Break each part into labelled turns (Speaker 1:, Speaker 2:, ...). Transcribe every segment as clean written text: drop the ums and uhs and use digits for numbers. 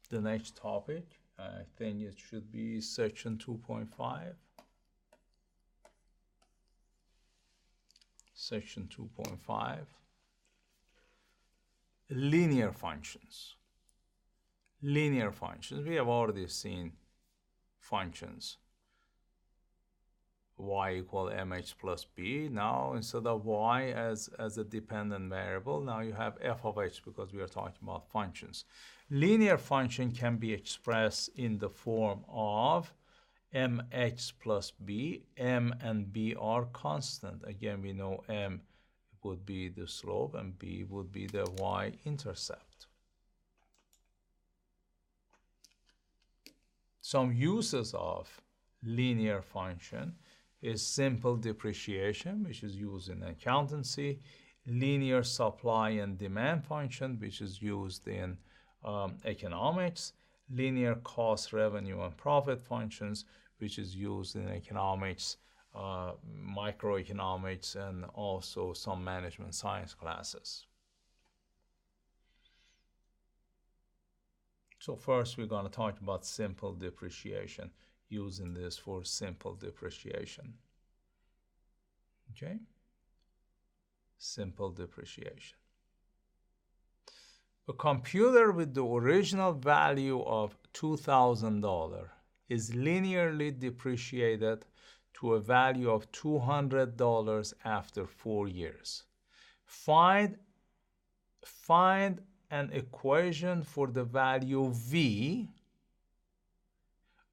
Speaker 1: the next topic. I think it should be section 2.5. Section 2.5. Linear functions. Linear functions. We have already seen functions. Y equal mh plus b. Now instead of y as a dependent variable, now you have f of h because we are talking about functions. Linear function can be expressed in the form of mx plus b. M and b are constant. Again, we know m would be the slope and b would be the y-intercept. Some uses of linear function is simple depreciation, which is used in accountancy, linear supply and demand function, which is used in economics, linear cost, revenue, and profit functions, which is used in economics, microeconomics, and also some management science classes. So first, we're going to talk about simple depreciation, using this for simple depreciation. Okay? Simple depreciation. A computer with the original value of $2,000 is linearly depreciated to a value of $200 after 4 years. Find an equation for the value V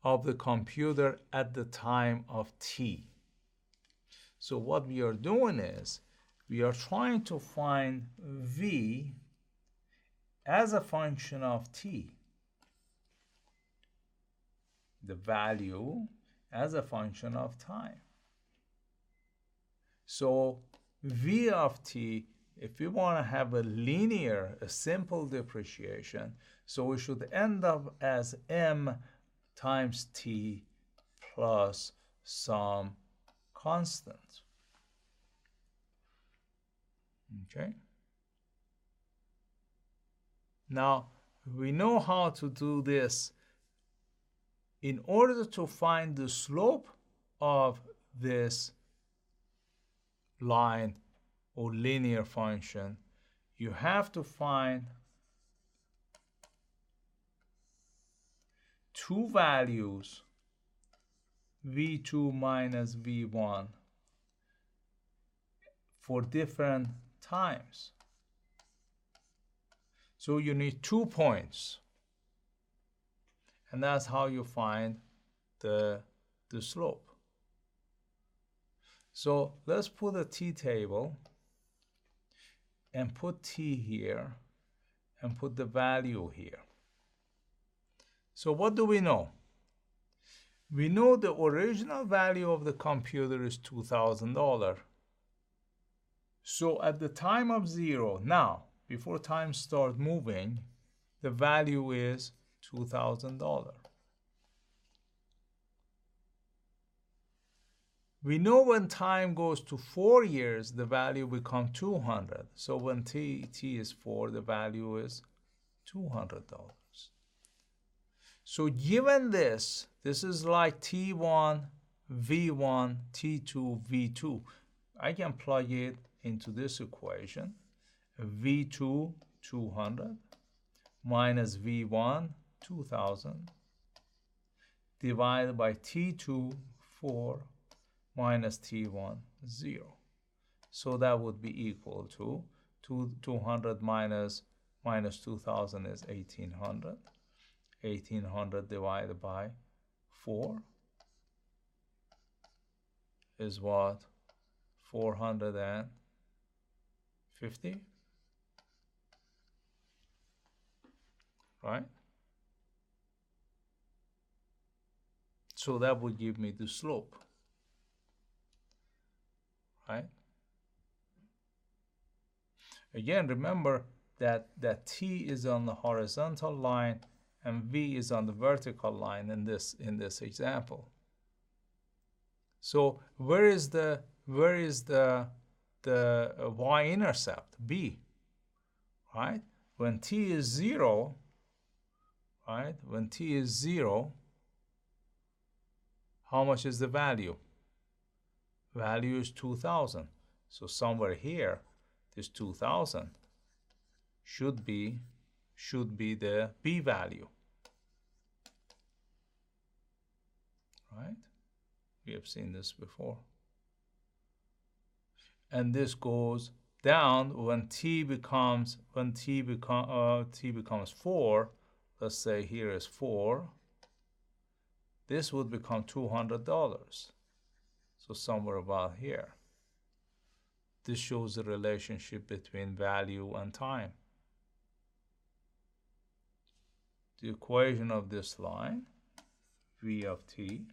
Speaker 1: of the computer at the time of t. So what we are doing is we are trying to find V as a function of t, the value as a function of time. So V of t, if we want to have a linear, a simple depreciation, so we should end up as m times t plus some constant. Okay? Now, we know how to do this. In order to find the slope of this line or linear function, you have to find two values, v2 minus v1, for different times. So you need 2 points. And that's how you find the slope. So let's put a t-table and put t here and put the value here. So what do we know? We know the original value of the computer is $2,000. So at the time of 0, now, before time starts moving, the value is $2,000. We know when time goes to 4 years, the value becomes 200. So when t is 4, the value is $200. So given this is like T1, V1, T2, V2. I can plug it into this equation. V2, 200, minus V1, 2,000, divided by T2, 4, minus T1, 0. So that would be equal to 200 minus 2,000 is 1,800. 1,800 divided by 4 is what? 450, right? So that would give me the slope, right? Again, remember that t is on the horizontal line and v is on the vertical line in this example. So where is the y-intercept? B, right? When t is 0, right? When t is 0, how much is the value? Value is 2000. So somewhere here, this 2000 should be the b value, right? We have seen this before. And this goes down when t becomes 4. Let's say here is 4. This would become $200. So somewhere about here. This shows the relationship between value and time. The equation of this line, v of t,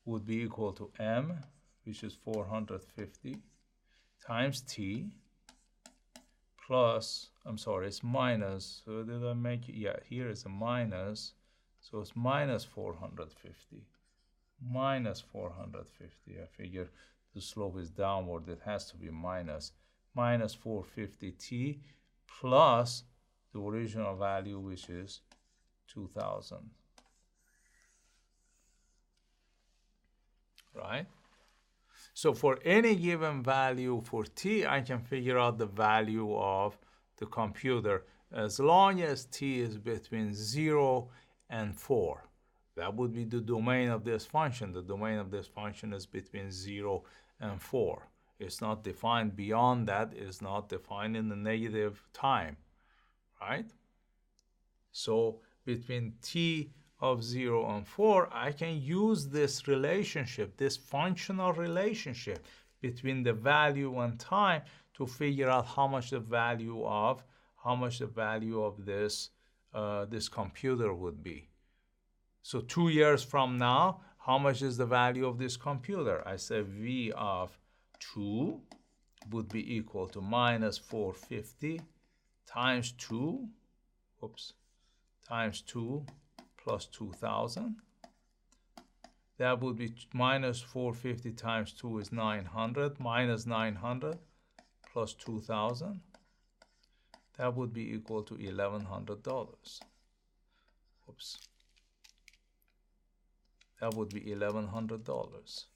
Speaker 1: would be equal to m, which is 450, times t, plus, I'm sorry, it's minus, so did I make it? Yeah, here is a minus, so it's minus 450. Minus 450, I figure the slope is downward, it has to be minus 450t plus the original value, which is 2000, right? So for any given value for t, I can figure out the value of the computer as long as t is between 0 and 4. That would be the domain of this function. The domain of this function is between 0 and 4. It's not defined beyond that. It's not defined in the negative time, right? So between t of 0 and 4, I can use this relationship, this functional relationship between the value and time to figure out how much the value of this this computer would be. So 2 years from now, how much is the value of this computer? I say v of 2 would be equal to minus 450 times 2, times 2 plus 2000. That would be minus 450 times 2 is 900, minus 900 plus 2000. That would be equal to $1,100. That would be $1,100,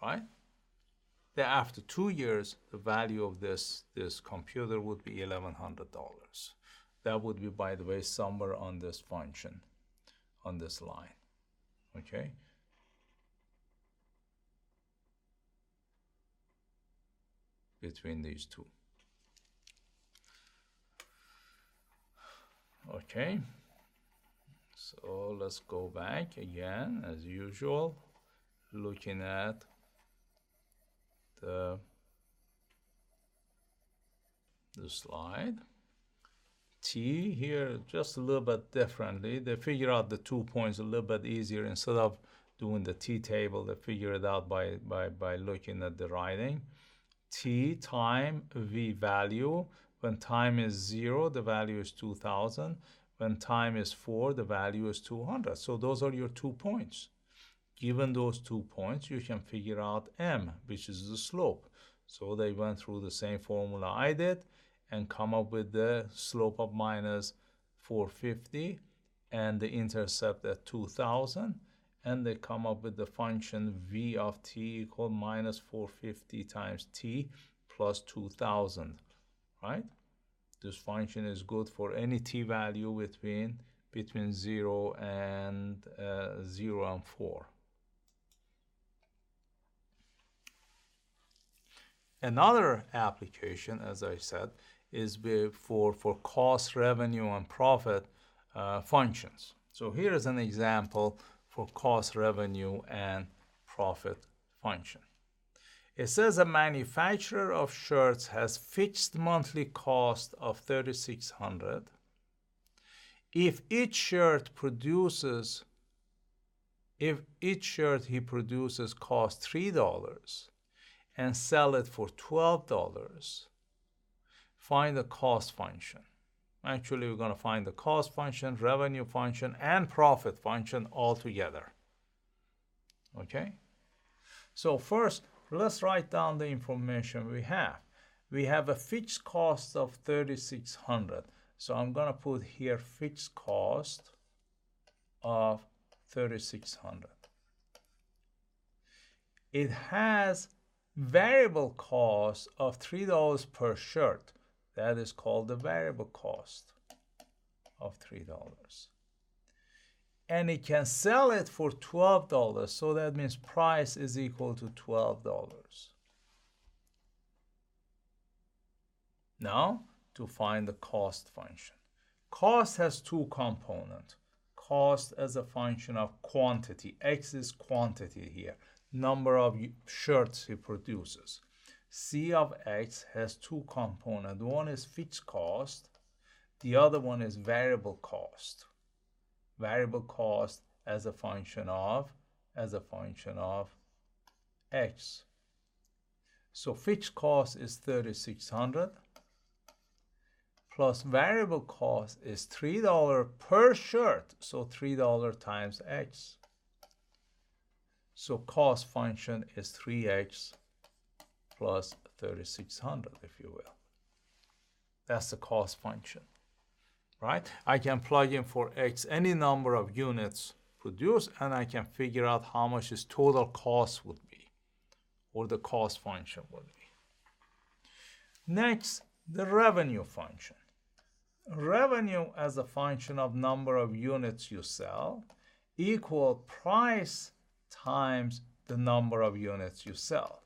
Speaker 1: right? Then after 2 years, the value of this computer would be $1,100. That would be, by the way, somewhere on this function, on this line, okay? Between these two. Okay. So let's go back again, as usual, looking at the slide. T here just a little bit differently. They figure out the 2 points a little bit easier. Instead of doing the T table, they figure it out by looking at the writing. T time V value. When time is 0, the value is 2000. When time is 4, the value is 200. So those are your 2 points. Given those 2 points, you can figure out m, which is the slope. So they went through the same formula I did and come up with the slope of minus 450 and the intercept at 2000. And they come up with the function v of t equal minus 450 times t plus 2000, right? This function is good for any t value between 0 and 4. Another application, as I said, is for cost, revenue, and profit functions. So here is an example for cost, revenue, and profit function. It says a manufacturer of shirts has fixed monthly cost of $3,600. If each shirt he produces costs $3 and sell it for $12, find the cost function. Actually, we're going to find the cost function, revenue function, and profit function all together. Okay? So first, let's write down the information we have. We have a fixed cost of $3,600. So I'm gonna put here fixed cost of 3,600. It has variable cost of $3 per shirt. That is called the variable cost of $3. And it can sell it for $12. So that means price is equal to $12. Now, to find the cost function. Cost has two components. Cost as a function of quantity. X is quantity here. Number of shirts he produces. C of X has two components. One is fixed cost. The other one is variable cost. Variable cost as a function of X. So fixed cost is 3,600 plus variable cost is $3 per shirt. So $3 times X. So cost function is 3X plus 3,600, if you will. That's the cost function, right? I can plug in for X any number of units produced, and I can figure out how much his total cost would be, or the cost function would be. Next, the revenue function. Revenue as a function of number of units you sell equal price times the number of units you sell.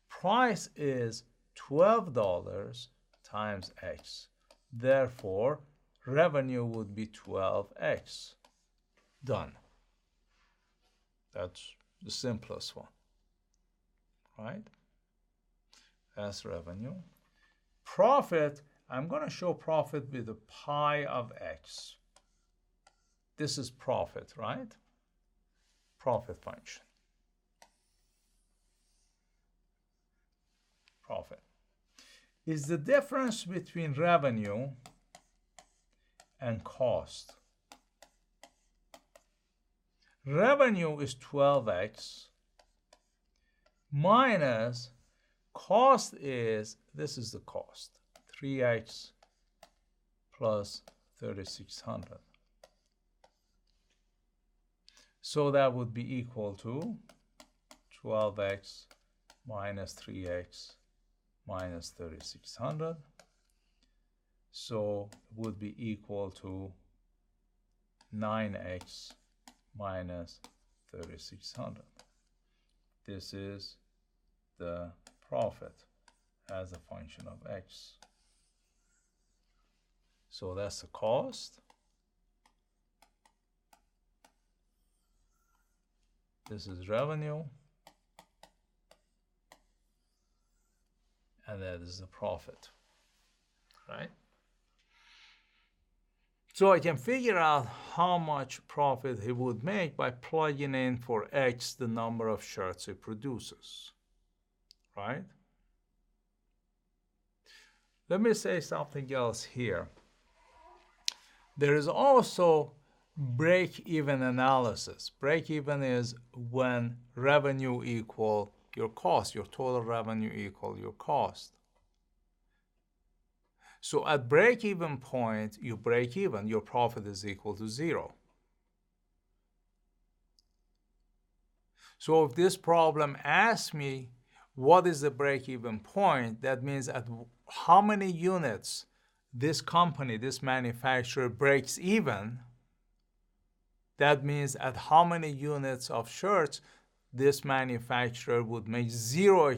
Speaker 1: Price is $12 times X. Therefore, revenue would be 12X. Done. That's the simplest one, right? That's revenue. Profit, I'm going to show profit with a pi of X. This is profit, right? Profit function. Profit is the difference between revenue and cost. Revenue is 12X minus cost is, this is the cost, 3X plus 3,600. So that would be equal to 12X minus 3X minus 3,600. So it would be equal to 9X minus 3,600. This is the profit as a function of X. So that's the cost. This is revenue. And that is the profit, right? So I can figure out how much profit he would make by plugging in for X the number of shirts he produces, right? Let me say something else here. There is also break-even analysis. Break-even is when revenue equal your cost, your total revenue equal your cost. So at break-even point, you break even, your profit is equal to 0. So if this problem asks me, what is the break-even point? That means at how many units this company, this manufacturer breaks even. That means at how many units of shirts this manufacturer would make zero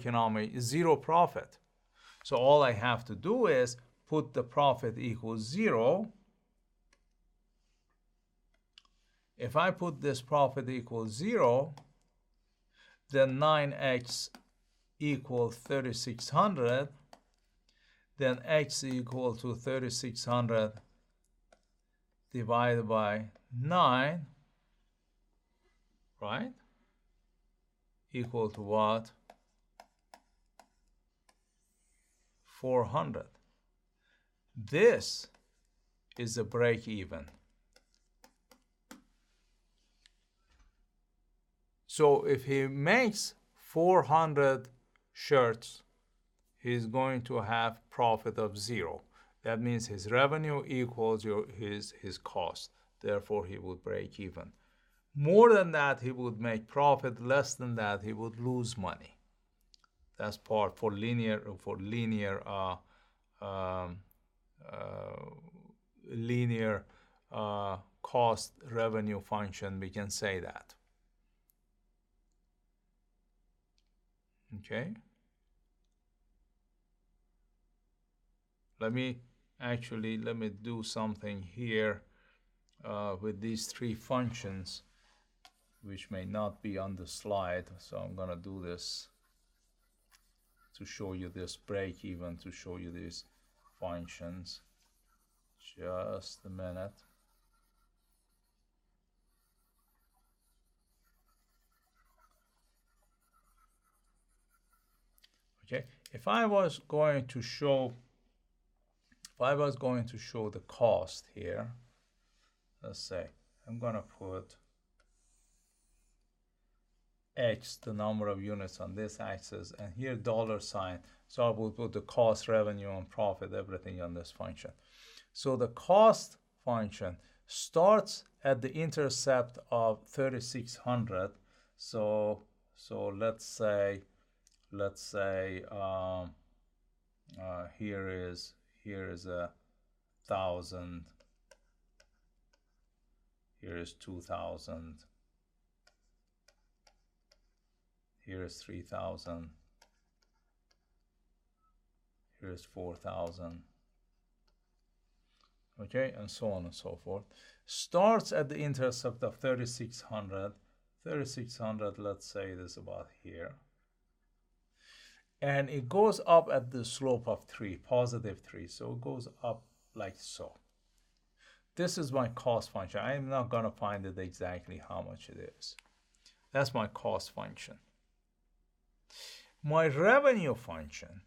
Speaker 1: profit. So all I have to do is put the profit equals 0. If I put this profit equals 0, then 9X equals 3,600. Then X equal to 3,600 divided by 9, right? Equal to what? 400. This is the break even. So if he makes 400 shirts, he's going to have profit of 0. That means his revenue equals his cost. Therefore, he would break even. More than that, he would make profit. Less than that, he would lose money. That's part for linear linear cost revenue function. We can say that. Okay. Let me do something here with these three functions, which may not be on the slide. So I'm gonna do this to show you this break even, to show you these functions. Just a minute. Okay, if I was going to show the cost here, let's say I'm gonna put X, the number of units on this axis, and here $sign. So I will put the cost, revenue, and profit, everything on this function. So the cost function starts at the intercept of 3600. So let's say here is 1,000. Here is 2,000. Here is 3,000. Here is 4,000. Okay, and so on and so forth. Starts at the intercept of 3,600. 3,600, let's say it is about here. And it goes up at the slope of 3, positive 3. So it goes up like so. This is my cost function. I am not going to find it exactly how much it is. That's my cost function. My revenue function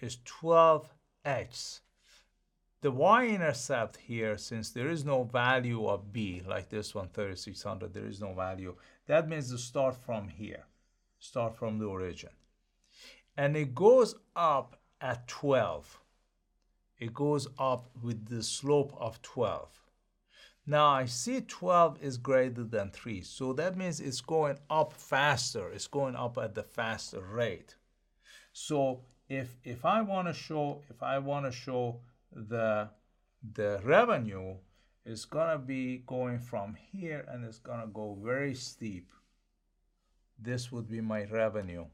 Speaker 1: is 12x. The y-intercept here, since there is no value of b, like this one, 3,600, there is no value. That means to start from here, start from the origin. And it goes up at 12. It goes up with the slope of 12. Now I see 12 is greater than 3, so that means it's going up faster. It's going up at the faster rate. So if I want to show the revenue, is gonna be going from here and it's gonna go very steep. This would be my revenue.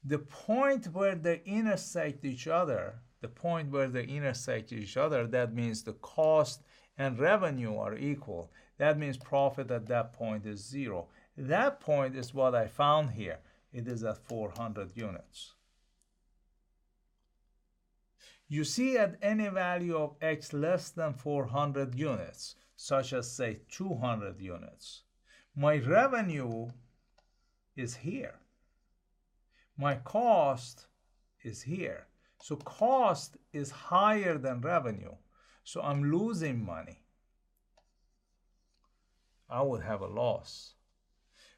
Speaker 1: The point where they intersect each other, that means the cost and revenue are equal. That means profit at that point is 0. That point is what I found here. It is at 400 units. You see, at any value of x less than 400 units, such as say 200 units, my revenue is here. My cost is here. So cost is higher than revenue. So I'm losing money. I would have a loss.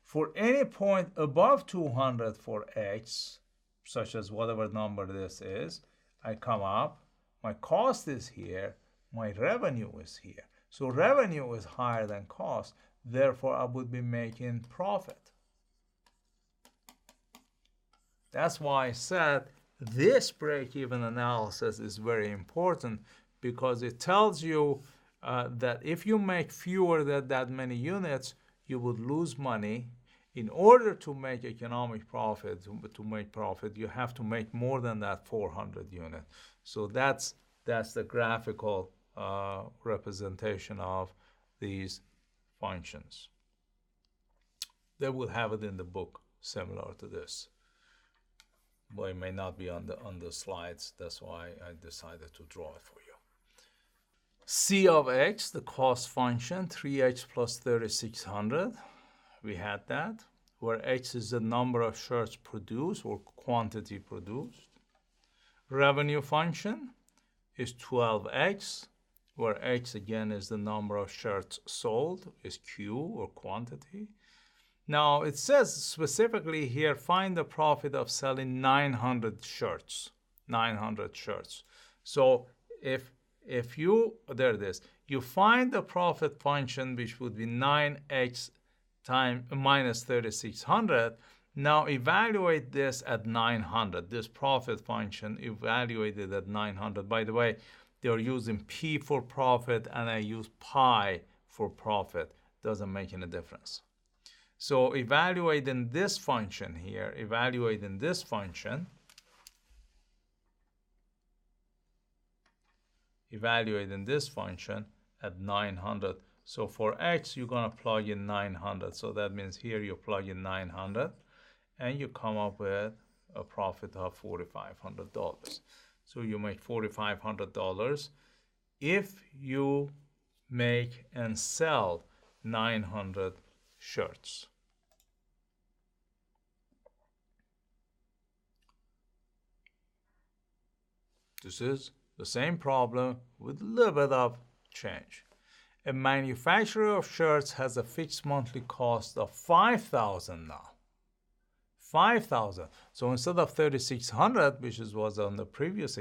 Speaker 1: For any point above 200 for x, such as whatever number this is, I come up, my cost is here, my revenue is here. So revenue is higher than cost, therefore I would be making profit. That's why I said this break-even analysis is very important, because it tells you that if you make fewer than that many units, you would lose money. In order to make economic profit, to make profit, you have to make more than that 400 units. So that's the graphical representation of these functions. They will have it in the book, similar to this. But it may not be on the slides. That's why I decided to draw it for you. C of x, the cost function, 3x plus 3,600. We had that, where x is the number of shirts produced or quantity produced. Revenue function is 12x, where x again is the number of shirts sold, is Q or quantity. Now it says specifically here, find the profit of selling 900 shirts. 900 shirts. So if you, there it is, you find the profit function, which would be 9x times minus 3600. Now evaluate this at 900. This profit function evaluated at 900. By the way, they're using P for profit and I use pi for profit. Doesn't make any difference. So evaluating this function here, evaluating this function at 900. So for x, you're going to plug in 900. So that means here you plug in 900 and you come up with a profit of $4,500. So you make $4,500 if you make and sell 900 shirts. This is the same problem with a little bit of change. A manufacturer of shirts has a fixed monthly cost of $5,000 now. $5,000. So instead of $3,600, which was on the previous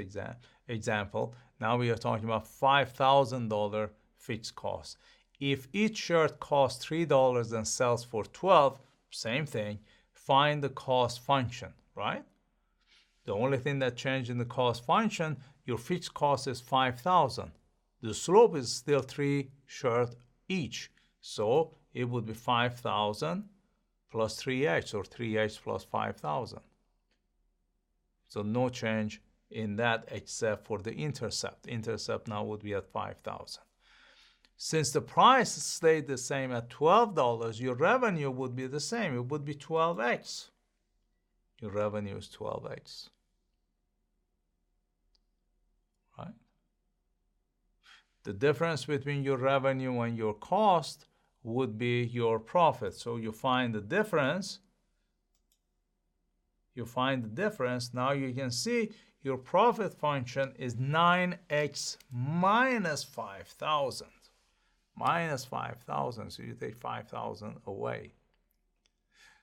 Speaker 1: example, now we are talking about $5,000 fixed cost. If each shirt costs $3 and sells for $12, same thing, find the cost function, right? The only thing that changed in the cost function, your fixed cost is $5,000. The slope is still 3 shirts each. So it would be 5,000 plus 3x, or 3x plus 5,000. So no change in that except for the intercept. Intercept now would be at 5,000. Since the price stayed the same at $12, your revenue would be the same. It would be 12x. Your revenue is 12x. Right? The difference between your revenue and your cost would be your profit. So you find the difference. Now you can see your profit function is 9x minus 5,000. Minus 5,000. So you take 5,000 away.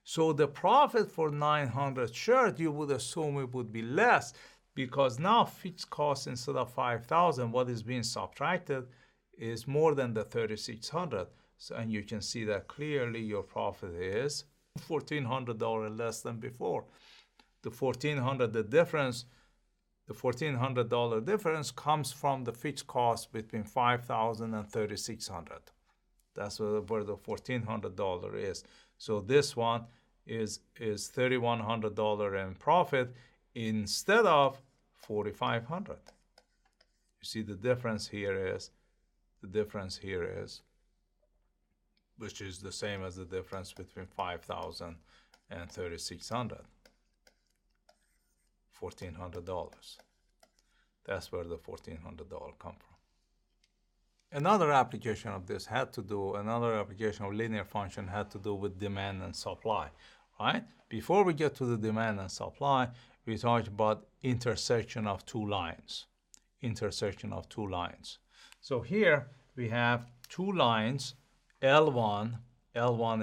Speaker 1: So the profit for 900 shirts, you would assume it would be less, because now fixed cost instead of 5,000, what is being subtracted is more than the 3,600. So, and you can see that clearly your profit is $1,400 less than before. The $1,400 difference comes from the fixed cost between 5,000 and 3,600. That's where the $1,400 is. So this one is $3,100 in profit instead of 4,500. You see the difference here is, which is the same as the difference between 5,000 and 3,600. $1,400. That's where the $1,400 come from. Another application of linear function had to do with demand and supply, right? Before we get to the demand and supply, we talked about intersection of two lines. So here we have two lines, L1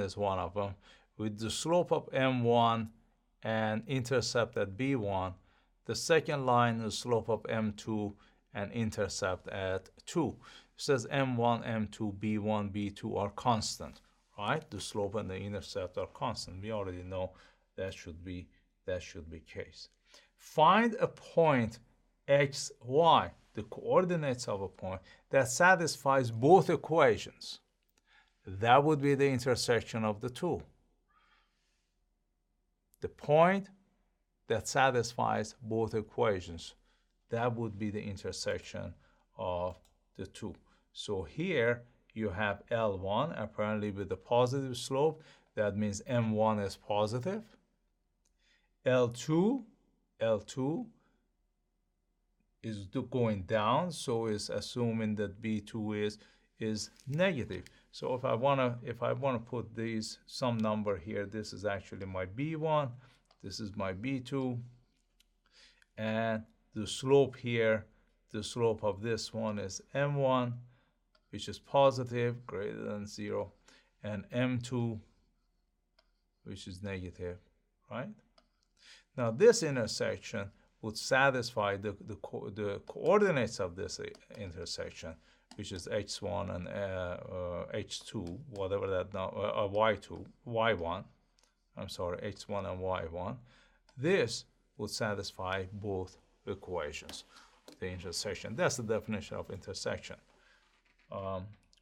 Speaker 1: is one of them, with the slope of M1 and intercept at B1. The second line is slope of M2 and intercept at 2. It says M1, M2, B1, B2 are constant, right? The slope and the intercept are constant. We already know that should be case. Find a point x, y, the coordinates of a point that satisfies both equations. That would be the intersection of the two. The point that satisfies both equations, that would be the intersection of the two. So here you have L1 apparently with a positive slope. That means M1 is positive. L2 is going down, so it's assuming that B2 is negative. So if I wanna put some number here, this is actually my B1, this is my B2, and the slope here, the slope of this one is M1, which is positive, greater than 0, and M2 which is negative, right? Now this intersection would satisfy the coordinates of this intersection, which is h1 and h2, whatever that now, y2, y1, I'm sorry, h1 and y1. This would satisfy both equations, the intersection. That's the definition of intersection,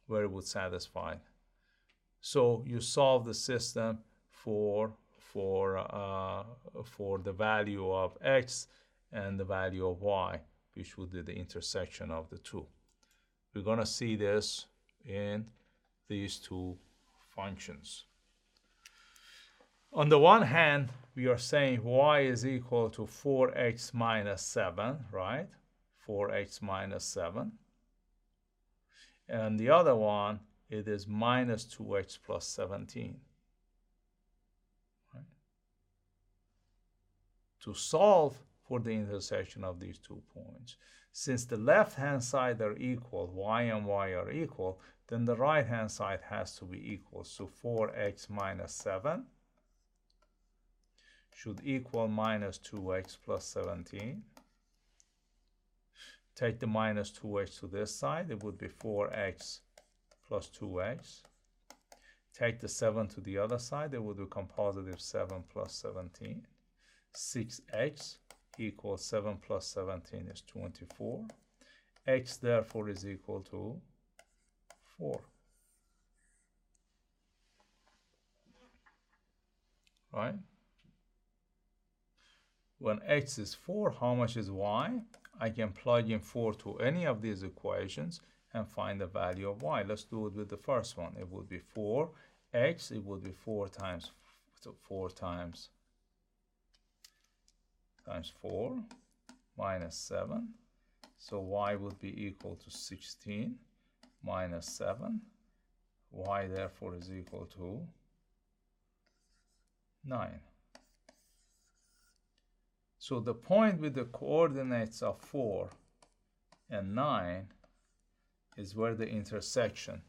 Speaker 1: where it would satisfy. So you solve the system for the value of x and the value of y, which would be the intersection of the two. We're going to see this in these two functions. On the one hand, we are saying y is equal to 4x minus 7, right? 4x minus 7. And the other one, it is minus 2x plus 17. Right? To solve for the intersection of these 2 points, since the left-hand side are equal, y and y are equal, then the right-hand side has to be equal. So 4x minus 7 should equal minus 2x plus 17. Take the minus 2x to this side, it would be 4x plus 2x. Take the 7 to the other side, it would become positive 7 plus 17. 6x equals 7 plus 17 is 24. X therefore is equal to 4. Right? When x is 4, how much is y? I can plug in 4 to any of these equations and find the value of y. Let's do it with the first one. It would be 4x, it would be 4 times 4 minus 7. So y would be equal to 16 minus 7. Y therefore is equal to 9. So the point with the coordinates of 4 and 9 is where the intersection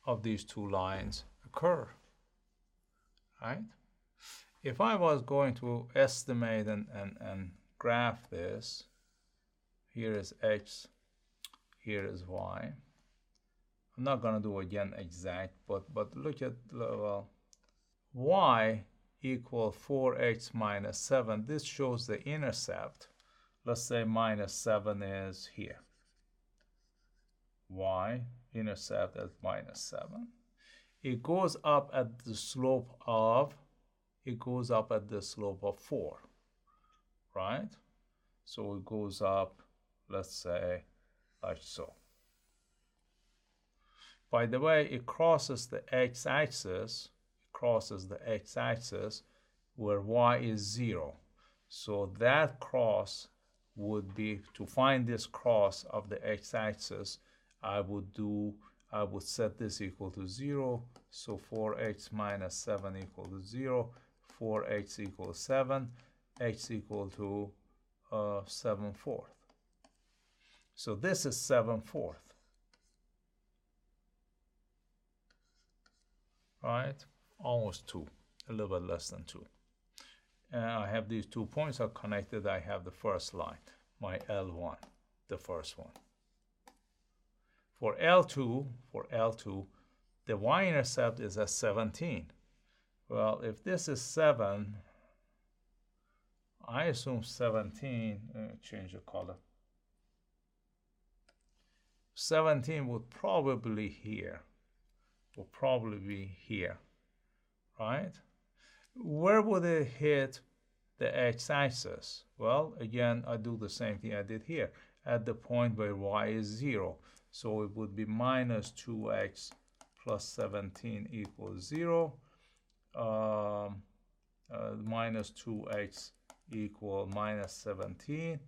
Speaker 1: of these two lines occur, right? If I was going to estimate and graph this, here is x, here is y. I'm not going to do again exact, but look at, well, y equal 4x minus 7. This shows the intercept. Let's say minus 7 is here. Y intercept at minus 7. It goes up at the slope of 4, right? So it goes up, let's say, like so. By the way, it crosses the x-axis. Where y is 0. So that cross would be, to find this cross of the x-axis, I would set this equal to 0. So 4x minus 7 equal to 0. 4x equals 7. X equal to 7/4. So this is 7/4. Right? Almost 2, a little bit less than 2. And I have these 2 points are connected. I have the first line, my L1, the first one. For L2, the y-intercept is at 17. Well, if this is 7, I assume 17, change the color. 17 would probably be here. Right? Where would it hit the x-axis? Well, again, I do the same thing I did here, at the point where y is 0. So it would be minus 2x plus 17 equals 0. Minus 2x equal minus 17.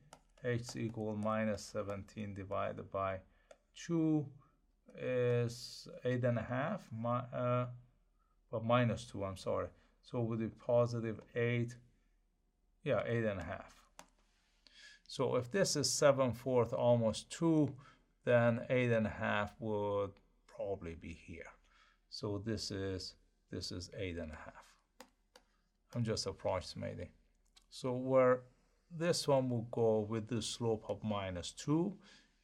Speaker 1: X equal minus 17 divided by 2 is 8.5. But minus 2, I'm sorry. So it would be positive 8, 8.5. So if this is 7/4, almost 2, then 8.5 would probably be here. So this is 8.5. I'm just approximating. So where this one will go with the slope of -2,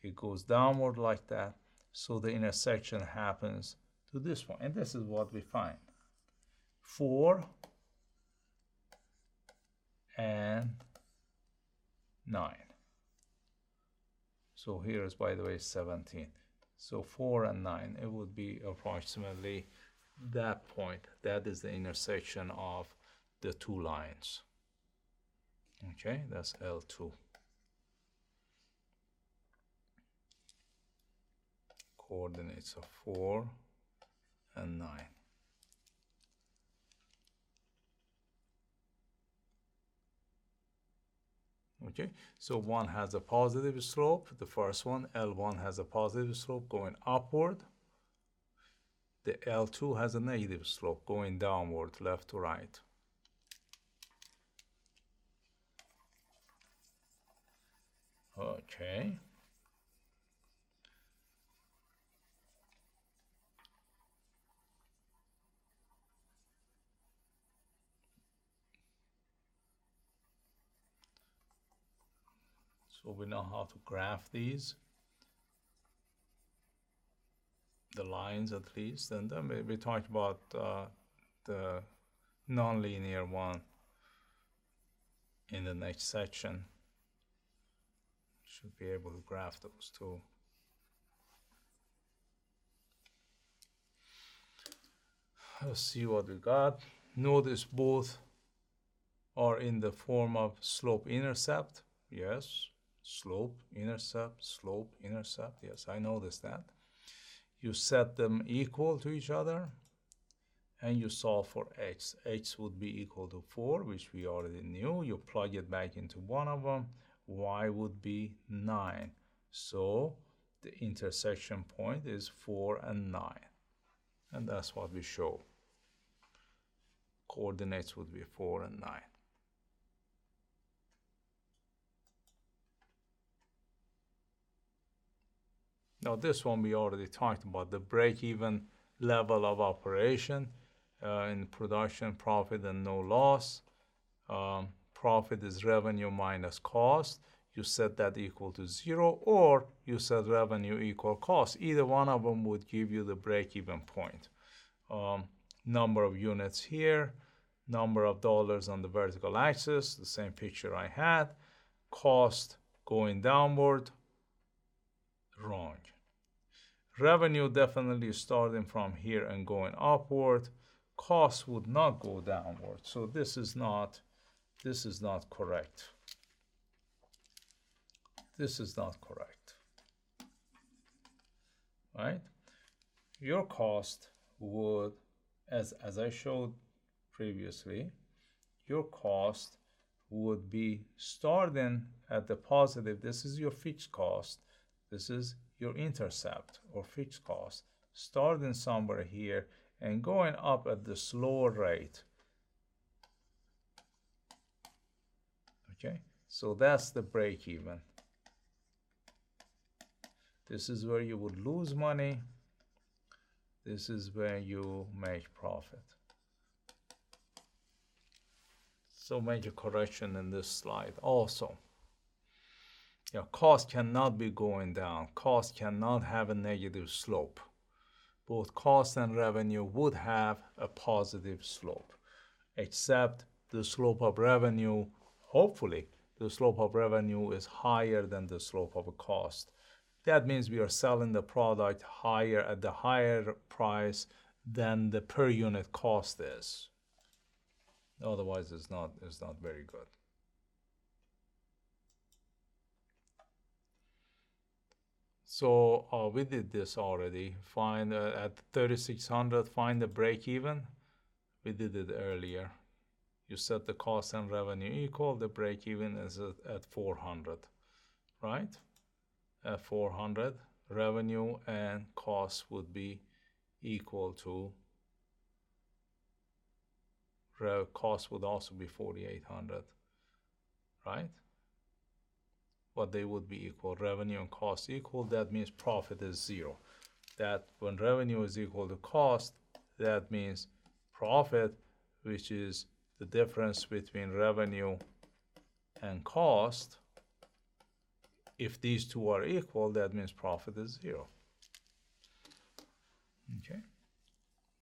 Speaker 1: it goes downward like that. So the intersection happens to this one, and this is what we find: 4 and 9. So here is, by the way, 17. So 4 and 9, it would be approximately that point. That is the intersection of the two lines. Okay, that's L2. Coordinates of 4 and 9. Okay, so one has a positive slope. The first one, L1, has a positive slope going upward. The L2 has a negative slope going downward, left to right. Okay. So we know how to graph these, the lines at least, and then we talked about the nonlinear one in the next section. Should be able to graph those too. Let's see what we got. Notice both are in the form of slope-intercept. Yes, slope-intercept, slope-intercept. Yes, I noticed that. You set them equal to each other, and you solve for x. X would be equal to 4, which we already knew. You plug it back into one of them. Y would be 9. So the intersection point is 4 and 9. And that's what we show. Coordinates would be 4 and 9. Now this one we already talked about, the break-even level of operation in production, profit and no loss. Profit is revenue minus cost. You set that equal to 0, or you set revenue equal cost. Either one of them would give you the break-even point. Number of units here, number of dollars on the vertical axis, the same picture I had. Cost going downward, wrong. Revenue definitely starting from here and going upward. Cost would not go downward. So this is not correct. This is not correct. Right? Your cost would, as I showed previously, your cost would be starting at the positive. This is your fixed cost. This is your intercept or fixed cost, starting somewhere here and going up at the slower rate. Okay, so that's the break even. This is where you would lose money. This is where you make profit. So major correction in this slide also. Yeah, cost cannot be going down. Cost cannot have a negative slope. Both cost and revenue would have a positive slope, except the slope of revenue, hopefully, the slope of revenue is higher than the slope of a cost. That means we are selling the product higher at the higher price than the per unit cost is. Otherwise, it's not very good. So we did this already. Find at 3,600, find the break even. We did it earlier. You set the cost and revenue equal. The break even is at 400, right? At 400, revenue and cost would be equal to. Cost would also be 4,800, right? But they would be equal. Revenue and cost equal. That means profit is 0. that when revenue is equal to cost, that means profit, which is the difference between revenue and cost. If these two are equal, that means profit is 0. Okay.